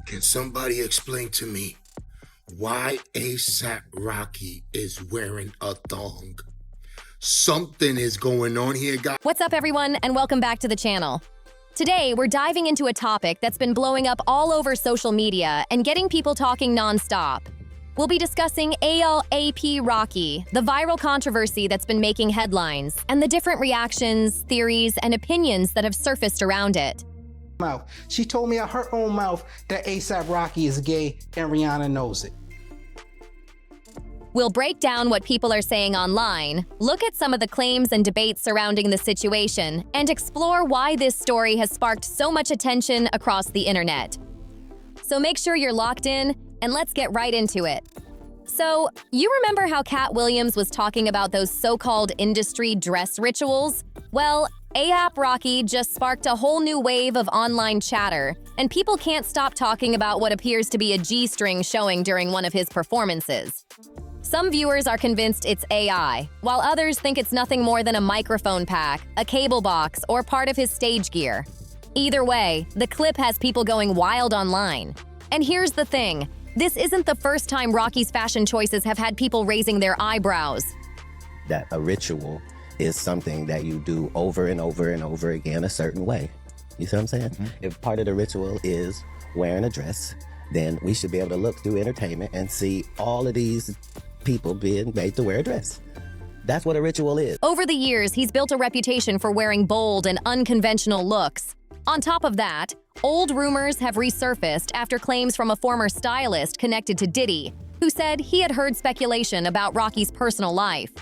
Can somebody explain to me why ASAP Rocky is wearing a thong? Something is going on here, guys. What's up, everyone, and welcome back to the channel. Today, we're diving into a topic that's been blowing up all over social media and getting people talking non-stop. We'll be discussing ASAP Rocky, the viral controversy that's been making headlines, and the different reactions, theories, and opinions that have surfaced around it. Mouth. She told me out her own mouth that ASAP Rocky is gay and Rihanna knows it. We'll break down what people are saying online, look at some of the claims and debates surrounding the situation, and explore why this story has sparked so much attention across the internet. So make sure you're locked in, and let's get right into it. So, you remember how Katt Williams was talking about those so-called industry dress rituals? Well, ASAP Rocky just sparked a whole new wave of online chatter, and people can't stop talking about what appears to be a G-string showing during one of his performances. Some viewers are convinced it's AI, while others think it's nothing more than a microphone pack, a cable box, or part of his stage gear. Either way, the clip has people going wild online. And here's the thing, this isn't the first time Rocky's fashion choices have had people raising their eyebrows. That a ritual is something that you do over and over and over again a certain way. You see what I'm saying? Mm-hmm. If part of the ritual is wearing a dress, then we should be able to look through entertainment and see all of these people being made to wear a dress. That's what a ritual is. Over the years, he's built a reputation for wearing bold and unconventional looks. On top of that, old rumors have resurfaced after claims from a former stylist connected to Diddy, who said he had heard speculation about Rocky's personal life.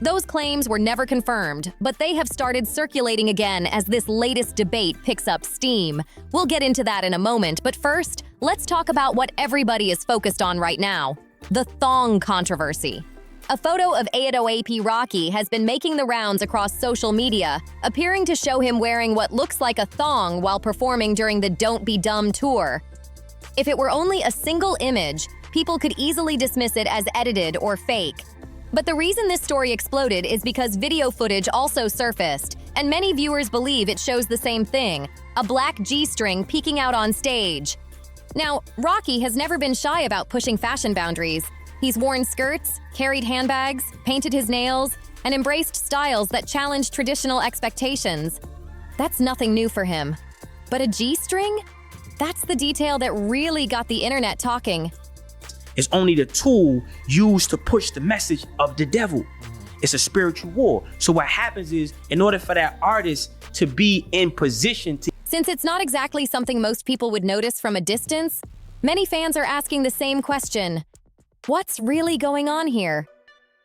Those claims were never confirmed, but they have started circulating again as this latest debate picks up steam. We'll get into that in a moment, but first, let's talk about what everybody is focused on right now, the thong controversy. A photo of ASAP Rocky has been making the rounds across social media, appearing to show him wearing what looks like a thong while performing during the Don't Be Dumb tour. If it were only a single image, people could easily dismiss it as edited or fake. But the reason this story exploded is because video footage also surfaced, and many viewers believe it shows the same thing, a black G-string peeking out on stage. Now, Rocky has never been shy about pushing fashion boundaries. He's worn skirts, carried handbags, painted his nails, and embraced styles that challenge traditional expectations. That's nothing new for him. But a G-string? That's the detail that really got the internet talking. It's only the tool used to push the message of the devil. It's a spiritual war. So what happens is, in order for that artist to be in position to... Since it's not exactly something most people would notice from a distance, many fans are asking the same question. What's really going on here?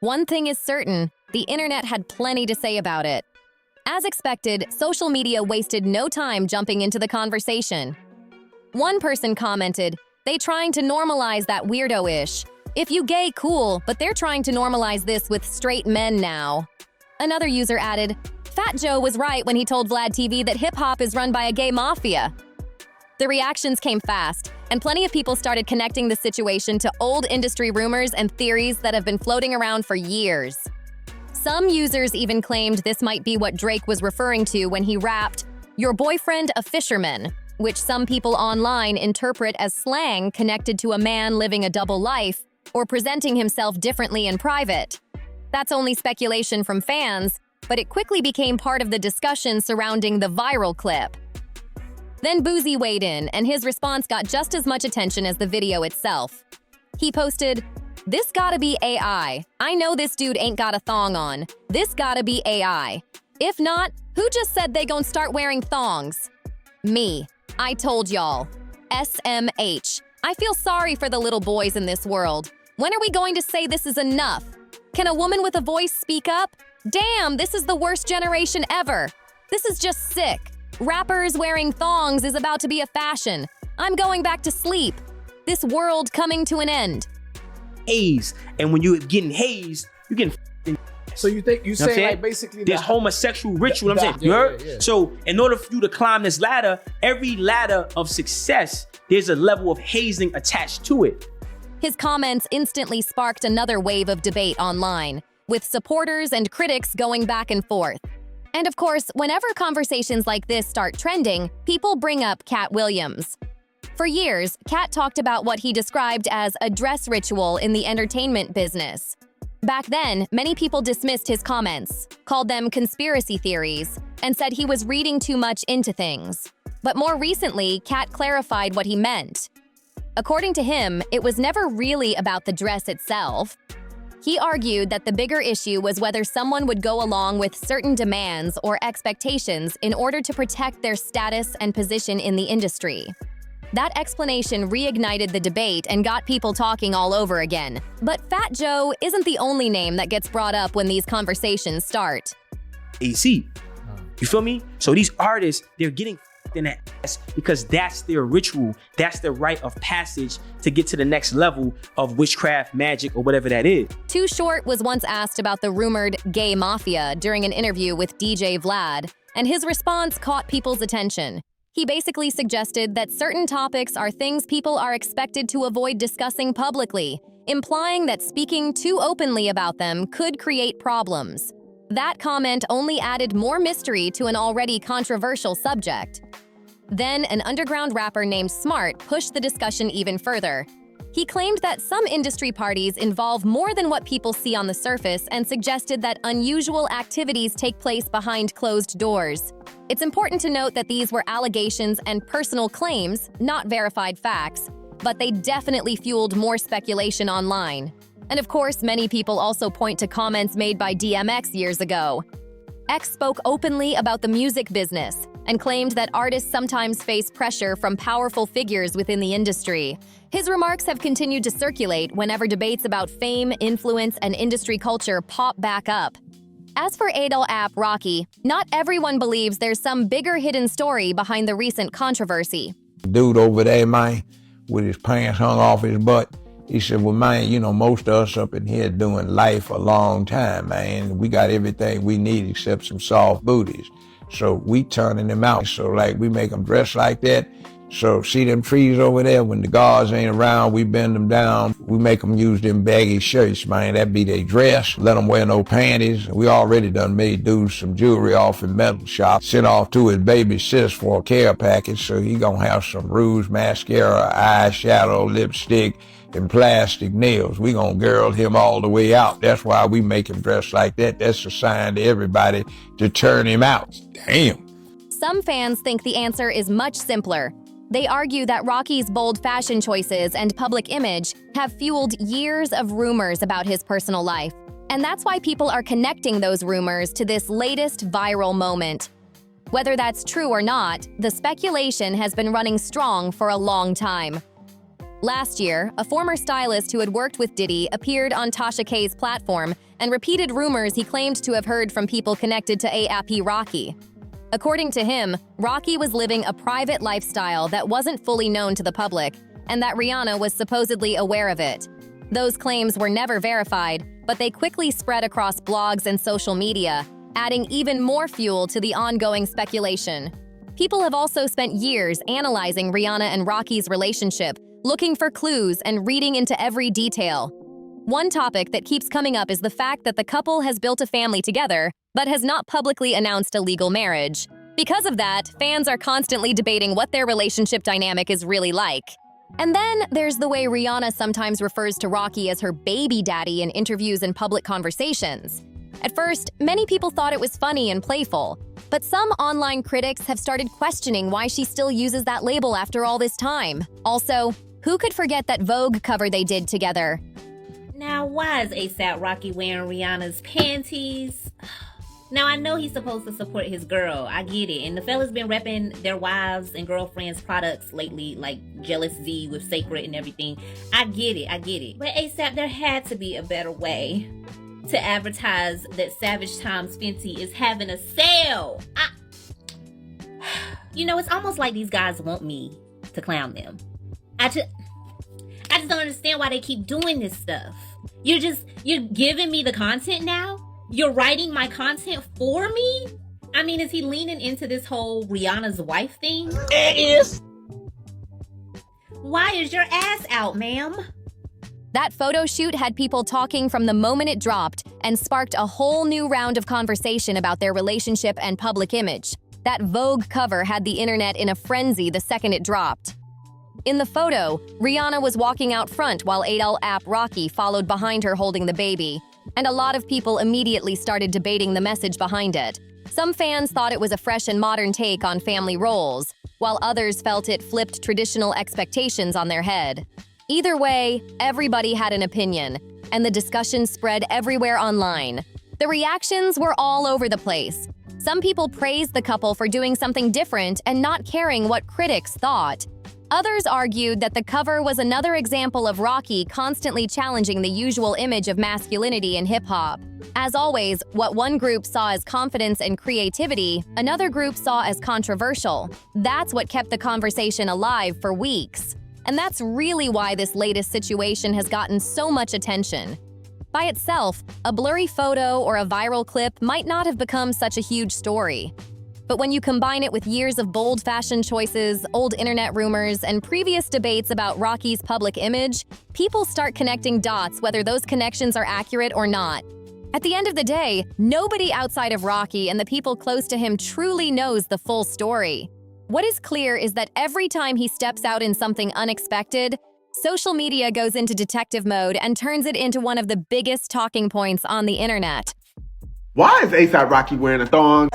One thing is certain, the internet had plenty to say about it. As expected, social media wasted no time jumping into the conversation. One person commented, "They trying to normalize that weirdo-ish. If you gay, cool, but they're trying to normalize this with straight men now." Another user added, "Fat Joe was right when he told Vlad TV that hip-hop is run by a gay mafia." The reactions came fast, and plenty of people started connecting the situation to old industry rumors and theories that have been floating around for years. Some users even claimed this might be what Drake was referring to when he rapped, "Your boyfriend a fisherman," which some people online interpret as slang connected to a man living a double life or presenting himself differently in private. That's only speculation from fans, but it quickly became part of the discussion surrounding the viral clip. Then Boozy weighed in, and his response got just as much attention as the video itself. He posted, "This gotta be AI. I know this dude ain't got a thong on. This gotta be AI. If not, who just said they gon' start wearing thongs? Me. I told y'all. SMH. I feel sorry for the little boys in this world. When are we going to say this is enough? Can a woman with a voice speak up? Damn, this is the worst generation ever. This is just sick. Rappers wearing thongs is about to be a fashion. I'm going back to sleep. This world coming to an end." Haze. And when you're getting hazed, you're getting So you think you say like basically this homosexual ritual, I'm saying, you heard? So in order for you to climb this ladder, every ladder of success, there's a level of hazing attached to it. His comments instantly sparked another wave of debate online, with supporters and critics going back and forth. And of course, whenever conversations like this start trending, people bring up Katt Williams. For years, Katt talked about what he described as a dress ritual in the entertainment business. Back then, many people dismissed his comments, called them conspiracy theories, and said he was reading too much into things. But more recently, Katt clarified what he meant. According to him, it was never really about the dress itself. He argued that the bigger issue was whether someone would go along with certain demands or expectations in order to protect their status and position in the industry. That explanation reignited the debate and got people talking all over again. But Fat Joe isn't the only name that gets brought up when these conversations start. AC. You feel me? So these artists, they're getting in that ass because that's their ritual. That's their rite of passage to get to the next level of witchcraft, magic, or whatever that is. Too Short was once asked about the rumored gay mafia during an interview with DJ Vlad, and his response caught people's attention. He basically suggested that certain topics are things people are expected to avoid discussing publicly, implying that speaking too openly about them could create problems. That comment only added more mystery to an already controversial subject. Then, an underground rapper named Smart pushed the discussion even further. He claimed that some industry parties involve more than what people see on the surface and suggested that unusual activities take place behind closed doors. It's important to note that these were allegations and personal claims, not verified facts, but they definitely fueled more speculation online. And of course, many people also point to comments made by DMX years ago. X spoke openly about the music business and claimed that artists sometimes face pressure from powerful figures within the industry. His remarks have continued to circulate whenever debates about fame, influence, and industry culture pop back up. As for Adele app Rocky, not everyone believes there's some bigger hidden story behind the recent controversy. Dude over there, man, with his pants hung off his butt, he said, well, man, you know, most of us up in here doing life a long time, man. We got everything we need except some soft booties. So we turning them out. So like we make them dress like that. So see them trees over there, when the guards ain't around, we bend them down. We make them use them baggy shirts, man. That be their dress. Let them wear no panties. We already done made dudes some jewelry off in metal shop. Sent off to his baby sis for a care package. So he gonna have some rouge, mascara, eyeshadow, lipstick, and plastic nails. We gonna girl him all the way out. That's why we make him dress like that. That's a sign to everybody to turn him out. Damn. Some fans think the answer is much simpler. They argue that Rocky's bold fashion choices and public image have fueled years of rumors about his personal life. And that's why people are connecting those rumors to this latest viral moment. Whether that's true or not, the speculation has been running strong for a long time. Last year, a former stylist who had worked with Diddy appeared on Tasha K's platform and repeated rumors he claimed to have heard from people connected to AAP Rocky. According to him, Rocky was living a private lifestyle that wasn't fully known to the public, and that Rihanna was supposedly aware of it. Those claims were never verified, but they quickly spread across blogs and social media, adding even more fuel to the ongoing speculation. People have also spent years analyzing Rihanna and Rocky's relationship, looking for clues and reading into every detail. One topic that keeps coming up is the fact that the couple has built a family together, but has not publicly announced a legal marriage. Because of that, fans are constantly debating what their relationship dynamic is really like. And then there's the way Rihanna sometimes refers to Rocky as her baby daddy in interviews and public conversations. At first, many people thought it was funny and playful, but some online critics have started questioning why she still uses that label after all this time. Also, who could forget that Vogue cover they did together? Now, why is ASAP Rocky wearing Rihanna's panties? Now, I know he's supposed to support his girl. I get it. And the fella's been repping their wives and girlfriends' products lately, like Jealous Z with Sacred and everything. I get it. But ASAP, there had to be a better way to advertise that Savage Times Fenty is having a sale. You know, it's almost like these guys want me to clown them. I just don't understand why they keep doing this stuff. You're giving me the content now? You're writing my content for me? I mean, is he leaning into this whole Rihanna's wife thing? It is. Why is your ass out, ma'am? That photo shoot had people talking from the moment it dropped and sparked a whole new round of conversation about their relationship and public image. That Vogue cover had the internet in a frenzy the second it dropped. In the photo, Rihanna was walking out front while A$AP Rocky followed behind her holding the baby, and a lot of people immediately started debating the message behind it. Some fans thought it was a fresh and modern take on family roles, while others felt it flipped traditional expectations on their head. Either way, everybody had an opinion, and the discussion spread everywhere online. The reactions were all over the place. Some people praised the couple for doing something different and not caring what critics thought. Others argued that the cover was another example of Rocky constantly challenging the usual image of masculinity in hip-hop. As always, what one group saw as confidence and creativity, another group saw as controversial. That's what kept the conversation alive for weeks. And that's really why this latest situation has gotten so much attention. By itself, a blurry photo or a viral clip might not have become such a huge story. But when you combine it with years of bold fashion choices, old internet rumors, and previous debates about Rocky's public image, people start connecting dots whether those connections are accurate or not. At the end of the day, nobody outside of Rocky and the people close to him truly knows the full story. What is clear is that every time he steps out in something unexpected, social media goes into detective mode and turns it into one of the biggest talking points on the internet. Why is A$AP Rocky wearing a thong?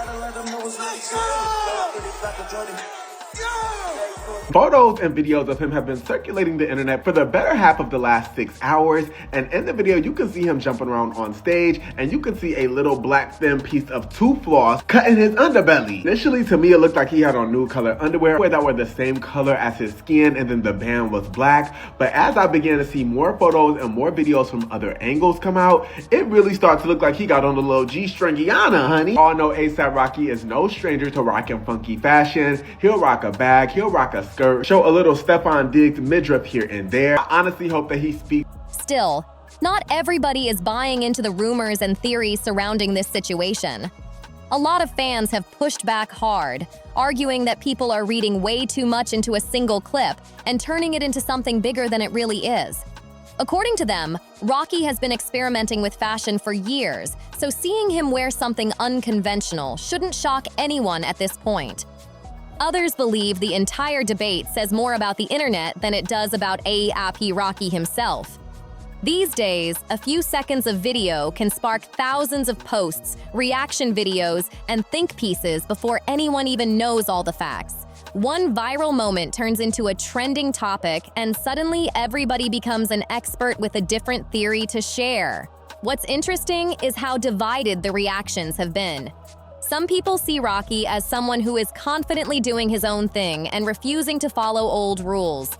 Photos and videos of him have been circulating the internet for the better half of the last 6 hours, and in the video you can see him jumping around on stage, and you can see a little black thin piece of tooth floss cutting his underbelly. Initially, to me, it looked like he had on nude color underwear that were the same color as his skin, and then the band was black. But as I began to see more photos and more videos from other angles come out, it really started to look like he got on the little G-stringiana, honey. All know A$AP Rocky is no stranger to rocking funky fashion. He'll rock a bag, he'll rock a skirt, show a little Stephon Diggs midriff here and there. I honestly hope that he speaks. Still, not everybody is buying into the rumors and theories surrounding this situation. A lot of fans have pushed back hard, arguing that people are reading way too much into a single clip and turning it into something bigger than it really is. According to them, Rocky has been experimenting with fashion for years, so seeing him wear something unconventional shouldn't shock anyone at this point. Others believe the entire debate says more about the internet than it does about A$AP Rocky himself. These days, a few seconds of video can spark thousands of posts, reaction videos, and think pieces before anyone even knows all the facts. One viral moment turns into a trending topic, and suddenly everybody becomes an expert with a different theory to share. What's interesting is how divided the reactions have been. Some people see Rocky as someone who is confidently doing his own thing and refusing to follow old rules.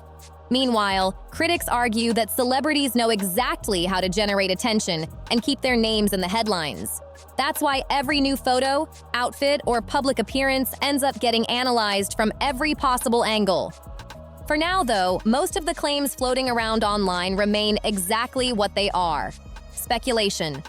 Meanwhile, critics argue that celebrities know exactly how to generate attention and keep their names in the headlines. That's why every new photo, outfit, or public appearance ends up getting analyzed from every possible angle. For now, though, most of the claims floating around online remain exactly what they are: speculation.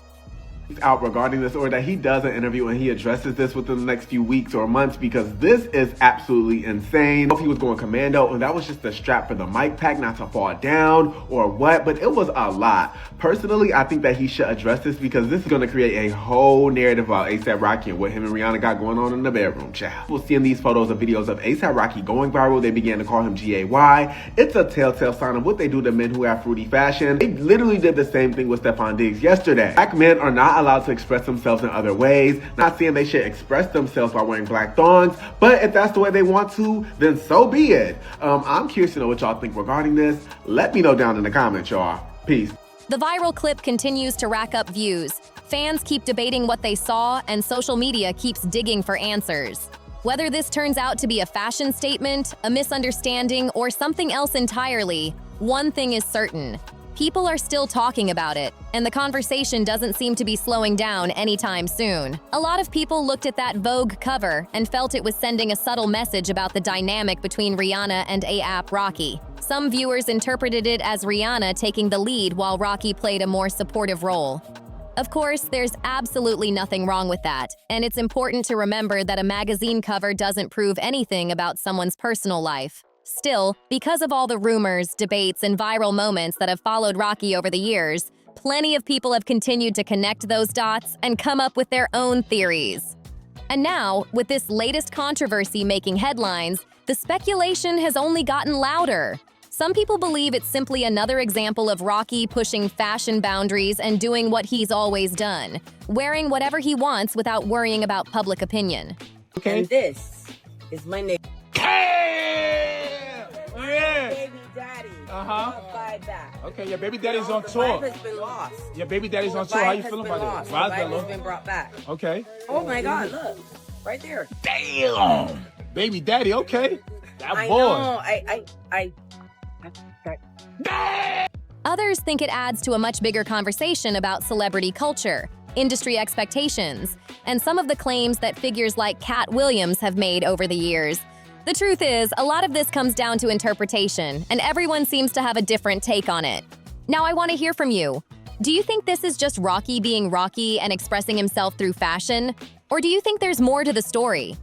Out regarding this, or that he does an interview and he addresses this within the next few weeks or months, because this is absolutely insane. If he was going commando and that was just the strap for the mic pack not to fall down or what, but it was a lot. Personally, I think that he should address this, because this is going to create a whole narrative about A$AP Rocky and what him and Rihanna got going on in the bedroom, child. We'll see in these photos and videos of A$AP Rocky going viral. They began to call him GAY. It's a telltale sign of what they do to men who have fruity fashion. They literally did the same thing with Stephon Diggs yesterday. Black men are not allowed to express themselves in other ways. Not saying they should express themselves by wearing black thongs, but if that's the way they want to, then so be it. I'm curious to know what y'all think regarding this. Let me know down in the comments, y'all. Peace. The viral clip continues to rack up views. Fans keep debating what they saw, and social media keeps digging for answers. Whether this turns out to be a fashion statement, a misunderstanding, or something else entirely, one thing is certain: people are still talking about it, and the conversation doesn't seem to be slowing down anytime soon. A lot of people looked at that Vogue cover and felt it was sending a subtle message about the dynamic between Rihanna and A$AP Rocky. Some viewers interpreted it as Rihanna taking the lead while Rocky played a more supportive role. Of course, there's absolutely nothing wrong with that, and it's important to remember that a magazine cover doesn't prove anything about someone's personal life. Still, because of all the rumors, debates, and viral moments that have followed Rocky over the years, plenty of people have continued to connect those dots and come up with their own theories. And now, with this latest controversy making headlines, the speculation has only gotten louder. Some people believe it's simply another example of Rocky pushing fashion boundaries and doing what he's always done, wearing whatever he wants without worrying about public opinion. Okay. And this is my name. Yeah. Baby daddy. Uh-huh. Back. Okay, your baby daddy's on The tour. vibe has been lost. Your baby daddy's on The tour. How vibe you has feeling been about lost. it? The vibe has been brought back. Okay. Oh my God! Look, right there. Damn. Baby daddy. Okay. That I boy. know. I. Others think it adds to a much bigger conversation about celebrity culture, industry expectations, and some of the claims that figures like Katt Williams have made over the years. The truth is, a lot of this comes down to interpretation, and everyone seems to have a different take on it. Now I want to hear from you. Do you think this is just Rocky being Rocky and expressing himself through fashion? Or do you think there's more to the story?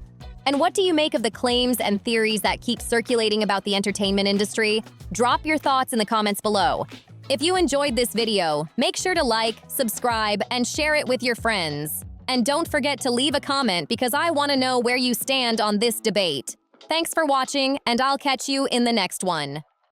And what do you make of the claims and theories that keep circulating about the entertainment industry? Drop your thoughts in the comments below. If you enjoyed this video, make sure to like, subscribe, and share it with your friends. And don't forget to leave a comment because I want to know where you stand on this debate. Thanks for watching, and I'll catch you in the next one.